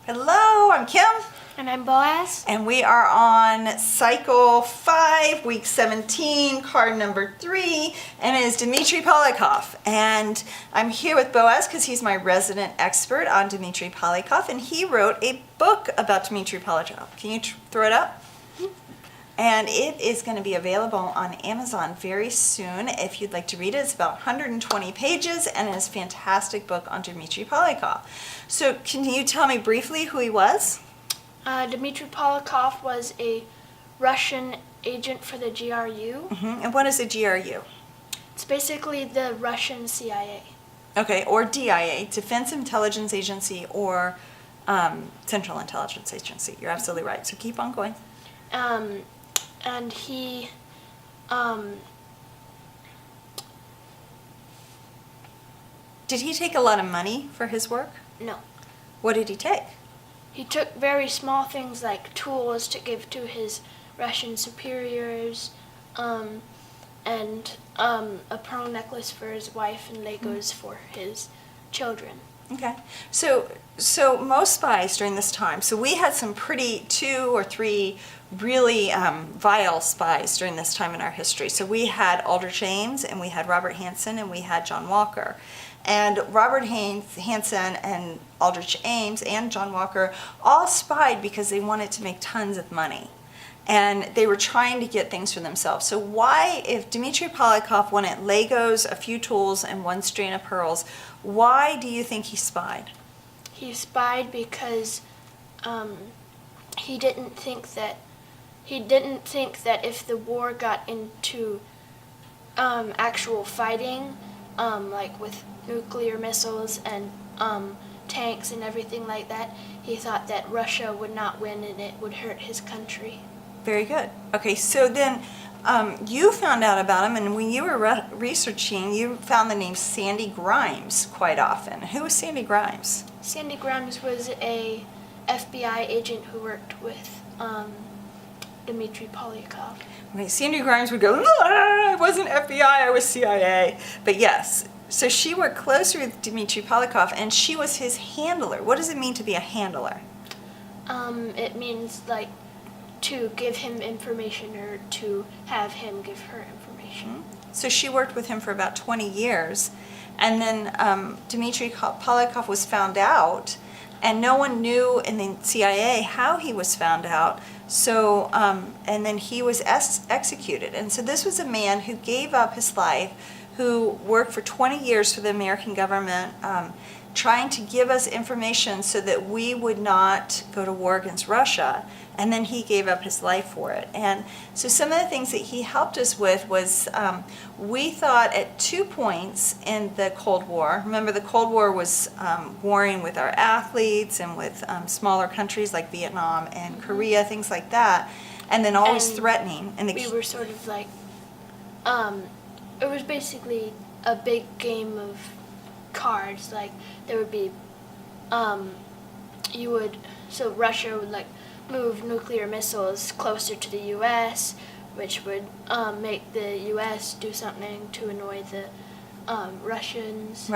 Hello, I'm Kim. And I'm Boaz. And we are on cycle 5, week 17, card number 3, and it is Dmitry Polyakov. And I'm here with Boaz because he's my resident expert on Dmitry Polyakov, and he wrote a book about Dmitry Polyakov. Can you throw it up? And it is going to be available on Amazon very soon if you'd like to read it. It's about 120 pages and it's a fantastic book on Dmitry Polyakov. So can you tell me briefly who he was? Dmitry Polyakov was a Russian agent for the GRU. And what is a GRU? It's basically the Russian CIA. Okay, or DIA, Defense Intelligence Agency, or Central Intelligence Agency. You're absolutely right. So keep on going. And he, Did he take a lot of money for his work? No. What did he take? He took very small things like tools to give to his Russian superiors, and a pearl necklace for his wife and Legos for his children. Okay, so most spies during this time, so we had some pretty 2 or 3 really vile spies during this time in our history. So we had Aldrich Ames, and we had Robert Hansen, and we had John Walker. And Robert Hansen and Aldrich Ames and John Walker all spied because they wanted to make tons of money. And they were trying to get things for themselves. So why, if Dmitry Polyakov wanted Legos, a few tools, and 1 string of pearls, why do you think he spied? He spied because he didn't think that if the war got into actual fighting, like with nuclear missiles and tanks and everything like that, he thought that Russia would not win and it would hurt his country. Very good. Okay, so then you found out about him, and when you were researching, you found the name Sandy Grimes quite often. Who was Sandy Grimes? Sandy Grimes was a FBI agent who worked with Dmitry Polyakov. Okay, Sandy Grimes would go, I wasn't FBI, I was CIA. But yes, so she worked closely with Dmitry Polyakov, and she was his handler. What does it mean to be a handler? It means like to give him information or to have him give her information. So she worked with him for about 20 years, and then Dmitry Polyakov was found out, and no one knew in the CIA how he was found out. So, and then he was executed. And so this was a man who gave up his life, who worked for 20 years for the American government, trying to give us information so that we would not go to war against Russia. And then he gave up his life for it. And so some of the things that he helped us with was, we thought at 2 points in the Cold War, remember the Cold War was warring with our athletes and with smaller countries like Vietnam and Korea, things like that, and then always threatening. And we were sort of like, it was basically a big game of cards. Like there would be, so Russia would like move nuclear missiles closer to the U.S., which would make the U.S. do something to annoy the Russians.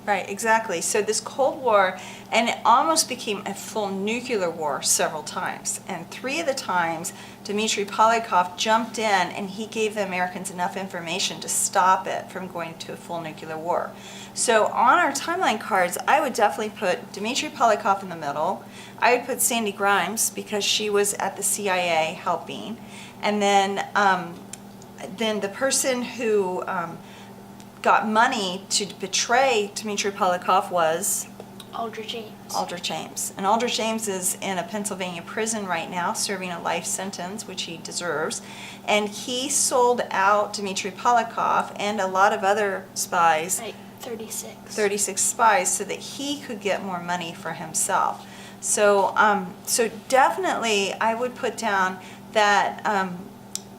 Right, exactly. So this Cold War, and it almost became a full nuclear war several times. And 3 of the times, Dmitry Polyakov jumped in and he gave the Americans enough information to stop it from going to a full nuclear war. So on our timeline cards, I would definitely put Dmitry Polyakov in the middle. I would put Sandy Grimes because she was at the CIA helping. And then the person who got money to betray Dmitry Polyakov was Aldrich Ames. Aldrich Ames. And Aldrich Ames is in a Pennsylvania prison right now serving a life sentence, which he deserves. And he sold out Dmitry Polyakov and a lot of other spies, like 36 spies, so that he could get more money for himself. So definitely I would put down that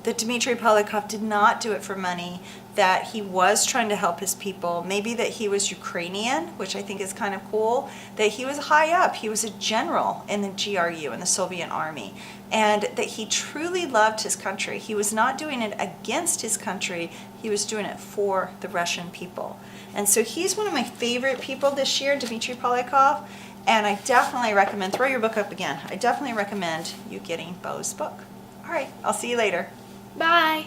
that Dmitry Polyakov did not do it for money, that he was trying to help his people, maybe that he was Ukrainian, which I think is kind of cool, that he was high up, he was a general in the GRU, in the Soviet army, and that he truly loved his country. He was not doing it against his country, he was doing it for the Russian people. And so he's one of my favorite people this year, Dmitry Polyakov, And I definitely recommend, throw your book up again. I definitely recommend you getting Bo's book. All right, I'll see you later. Bye.